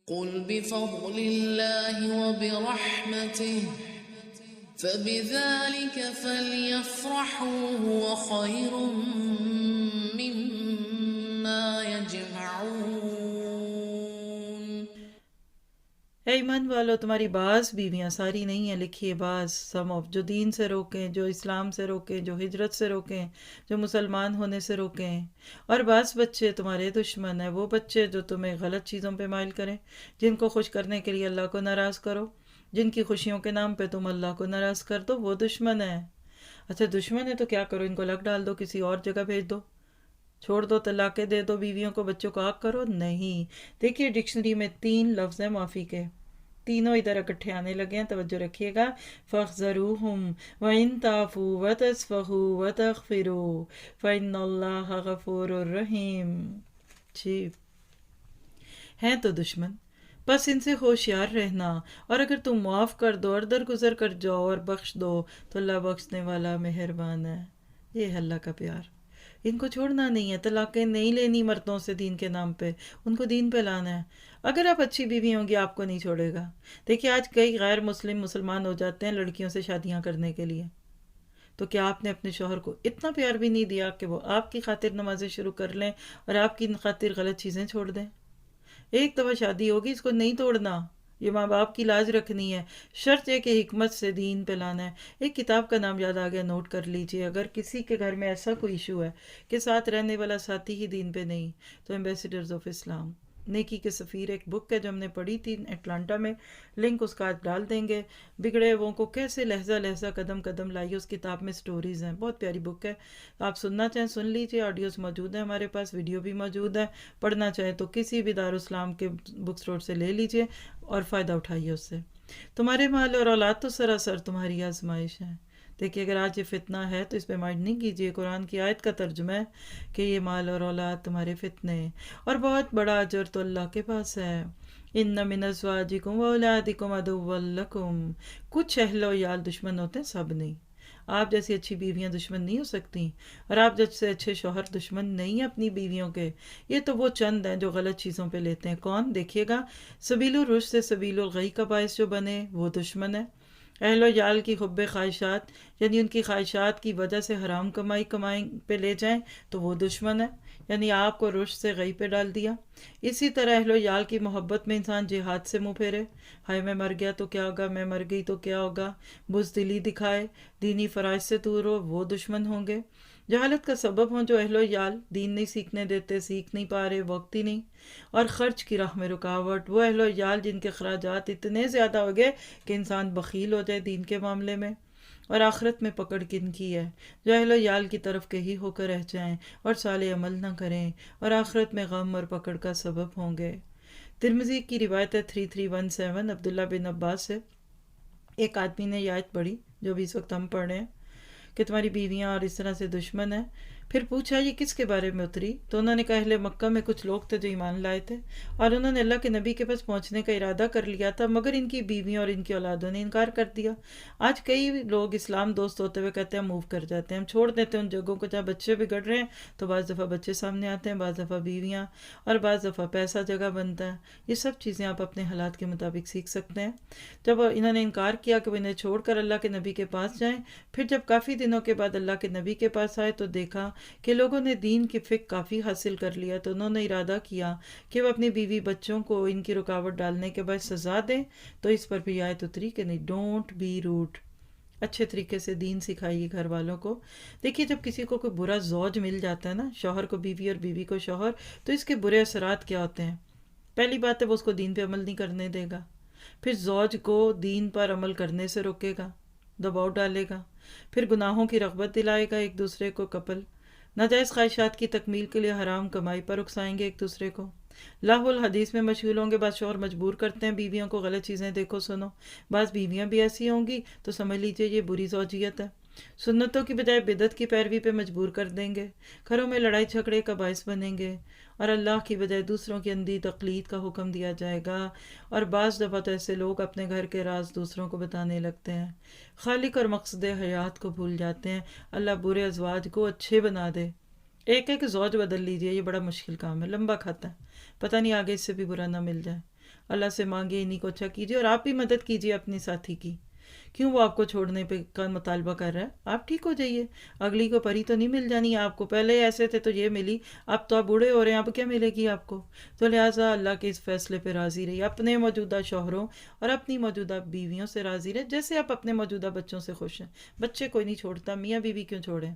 قل بفضل الله وبرحمته فبذلك فليفرحوا هو خير مما يجمعون۔ اے ایمان والو، تمہاری بعض بیویاں، ساری نہیں ہیں، لکھیے بعض، سم آف، جو دین سے روکیں، جو اسلام سے روکیں، جو ہجرت سے روکیں، جو مسلمان ہونے سے روکیں، اور بعض بچے تمہارے دشمن ہیں، وہ بچے جو تمہیں غلط چیزوں پہ مائل کریں، جن کو خوش کرنے کے لیے اللہ کو ناراض کرو، جن کی خوشیوں کے نام پہ تم اللہ کو ناراض کر دو، وہ دشمن ہیں۔ اچھا دشمن ہے تو کیا کرو؟ ان کو لگ ڈال دو، کسی اور جگہ بھیج دو، چھوڑ دو، طلاقیں دے دو بیویوں کو، بچوں کو آگ کرو؟ نہیں۔ دیکھیے ڈکشنری میں 3 لفظ ہیں معافی کے، تینوں ادھر اکٹھے آنے لگے ہیں، توجہ رکھیے گا۔ فَاخْذَرُوهُمْ وَإِن تَعْفُوا وَتَصْفَحُوا وَتَغْفِرُوا فَإِنَّ اللَّهَ غَفُورٌ رَحِيمٌ۔ جی ہیں تو دشمن، بس ان سے ہوشیار رہنا، اور اگر تم معاف کر دو اور درگزر کر جاؤ اور بخش دو تو اللہ بخشنے والا مہربان ہے۔ یہ ہے اللہ کا پیار۔ ان کو چھوڑنا نہیں ہے، طلاقیں نہیں لینی مردوں سے دین کے نام پہ، ان کو دین پہ لانا ہے۔ اگر آپ اچھی بیوی ہوں گی آپ کو نہیں چھوڑے گا۔ دیکھیے آج کئی غیر مسلم مسلمان ہو جاتے ہیں لڑکیوں سے شادیاں کرنے کے لیے، تو کیا آپ نے اپنے شوہر کو اتنا پیار بھی نہیں دیا کہ وہ آپ کی خاطر نمازیں شروع کر لیں اور آپ کی خاطر غلط چیزیں چھوڑ دیں؟ ایک دفعہ شادی ہوگی، اس کو نہیں توڑنا، یہ ماں باپ کی لاج رکھنی ہے، شرط ہے کہ حکمت سے دین پہ لانا ہے۔ ایک کتاب کا نام یاد آ گیا، نوٹ کر لیجئے، اگر کسی کے گھر میں ایسا کوئی ایشو ہے کہ ساتھ رہنے والا ساتھی ہی دین پہ نہیں، تو ایمبیسیڈرز آف اسلام، نیکی کے سفیر، ایک بک ہے جو ہم نے پڑھی تھی اٹلانٹا میں، لنک اس کا آج ڈال دیں گے۔ بگڑے ہووں کو کیسے لہجہ لہجہ قدم قدم لائیے، اس کتاب میں سٹوریز ہیں، بہت پیاری بک ہے۔ آپ سننا چاہیں سن لیجئے، آڈیوز موجود ہیں ہمارے پاس، ویڈیو بھی موجود ہے، پڑھنا چاہیں تو کسی بھی دارالاسلام کے بک اسٹور سے لے لیجئے اور فائدہ اٹھائیے اس سے۔ تمہارے مال اور اولاد تو سراسر تمہاری آزمائش ہے۔ دیکھیے اگر آج یہ فتنہ ہے تو اس پہ مائنڈ نہیں کیجیے، قرآن کی آیت کا ترجمہ ہے کہ یہ مال اور اولاد تمہارے فتنے ہیں، اور بہت بڑا اجر تو اللہ کے پاس ہے۔ ان من ازواجکم واولادکم عدوا لکم، کچھ اہل و عیال دشمن ہوتے ہیں، سب نہیں۔ آپ جیسی اچھی بیویاں دشمن نہیں ہو سکتی، اور آپ جیسے اچھے شوہر دشمن نہیں ہیں اپنی بیویوں کے۔ یہ تو وہ چند ہیں جو غلط چیزوں پہ لیتے ہیں۔ کون؟ دیکھیے گا، سبیل الرشد سے سبیل الغی کا باعث جو بنے وہ دشمن ہے۔ اہل و عیال کی حب خواہشات، یعنی ان کی خواہشات کی وجہ سے حرام کمائی پہ لے جائیں تو وہ دشمن ہے، یعنی آپ کو رشد سے غی پہ ڈال دیا۔ اسی طرح اہل و عیال کی محبت میں انسان جہاد سے منہ پھیرے، ہائے میں مر گیا تو کیا ہوگا، میں مر گئی تو کیا ہوگا، بزدلی دکھائے، دینی فرائض سے دور ہو، وہ دشمن ہوں گے۔ جہالت کا سبب ہوں جو اہل و عیال، دین نہیں سیکھنے دیتے، سیکھ نہیں پا رہے، وقت ہی نہیں، اور خرچ کی راہ میں رکاوٹ، وہ اہل و عیال جن کے اخراجات اتنے زیادہ ہو گئے کہ انسان بخیل ہو جائے دین کے معاملے میں۔ اور آخرت میں پکڑ کن کی ہے؟ جو اہل و عیال کی طرف کے ہی ہو کر رہ جائیں اور صالح عمل نہ کریں، اور آخرت میں غم اور پکڑ کا سبب ہوں گے۔ ترمذی کی روایت ہے 3317 عبداللہ بن عباس سے، ایک آدمی نے یہ آیت پڑھی جو بھی اس وقت ہم پڑھ رہے ہیں کہ تمہاری بیویاں اور اس طرح سے دشمن ہیں۔ پھر پوچھا یہ کس کے بارے میں اتری؟ تو انہوں نے کہا اہل مکہ میں کچھ لوگ تھے جو ایمان لائے تھے، اور انہوں نے اللہ کے نبی کے پاس پہنچنے کا ارادہ کر لیا تھا، مگر ان کی بیویوں اور ان کی اولادوں نے انکار کر دیا۔ آج کئی لوگ اسلام دوست ہوتے ہوئے کہتے ہیں موو کر جاتے ہیں، ہم چھوڑ دیتے ہیں ان جگہوں کو جہاں بچے بگڑ رہے ہیں، تو بعض دفعہ بچے سامنے آتے ہیں، بعض دفعہ بیویاں، اور بعض دفعہ پیسہ جگہ بنتا ہے۔ یہ سب چیزیں آپ اپنے حالات کے مطابق سیکھ سکتے ہیں۔ جب انہوں نے انکار کیا کہ وہ انہیں چھوڑ کر اللہ کے نبی کے پاس جائیں، پھر جب کافی دنوں کے بعد اللہ کے نبی کے پاس آئے تو دیکھا کہ لوگوں نے دین کی فقہ کافی حاصل کر لیا، تو انہوں نے ارادہ کیا کہ وہ اپنی بیوی بچوں کو ان کی رکاوٹ ڈالنے کے بعد سزا دیں۔ تو اس پر بھی آیت اتری کہ نہیں، ڈونٹ بی روڈ، اچھے طریقے سے دین سکھائیے گھر والوں کو۔ دیکھیے جب کسی کو کوئی برا زوج مل جاتا ہے نا، شوہر کو بیوی اور بیوی کو شوہر، تو اس کے برے اثرات کیا ہوتے ہیں؟ پہلی بات ہے وہ اس کو دین پہ عمل نہیں کرنے دے گا، پھر زوج کو دین پر عمل کرنے سے روکے گا، دباؤ ڈالے گا، پھر گناہوں کی رغبت دلائے گا ایک دوسرے کو، کپل ناجائز خواہشات کی تکمیل کے لیے حرام کمائی پر اکسائیں گے ایک دوسرے کو، لاہو الحدیث میں مشغول ہوں گے، بعض شوہر مجبور کرتے ہیں بیویوں کو غلط چیزیں دیکھو سنو، بعض بیویاں بھی ایسی ہوں گی تو سمجھ لیجئے یہ بری زوجیت ہے، سنتوں کی بجائے بدعت کی پیروی پہ مجبور کر دیں گے، گھروں میں لڑائی جھگڑے کا باعث بنیں گے، اور اللہ کی بجائے دوسروں کی اندھی تقلید کا حکم دیا جائے گا، اور بعض دفعہ تو ایسے لوگ اپنے گھر کے راز دوسروں کو بتانے لگتے ہیں، خالق اور مقصد حیات کو بھول جاتے ہیں۔ اللہ برے ازواج کو اچھے بنا دے۔ ایک ہے کہ زوج بدل لیجئے، یہ بڑا مشکل کام ہے، لمبا کھاتا ہے، پتہ نہیں آگے اس سے بھی برا نہ مل جائے۔ اللہ سے مانگے، انہی کو اچھا کیجیے، اور آپ بھی مدد کیجیے اپنی ساتھی کی. کیوں وہ آپ کو چھوڑنے پہ کا مطالبہ کر رہا ہے؟ آپ ٹھیک ہو جائیے. اگلی کو پری تو نہیں مل جانی آپ کو، پہلے ایسے تھے تو یہ ملی، اب تو آپ بوڑھے ہو رہے ہیں، اب کیا ملے گی آپ کو؟ تو لہٰذا اللہ کے اس فیصلے پہ راضی رہیے، اپنے موجودہ شوہروں اور اپنی موجودہ بیویوں سے راضی رہے، جیسے آپ اپنے موجودہ بچوں سے خوش ہیں. بچے کوئی نہیں چھوڑتا، میاں بیوی کیوں چھوڑیں؟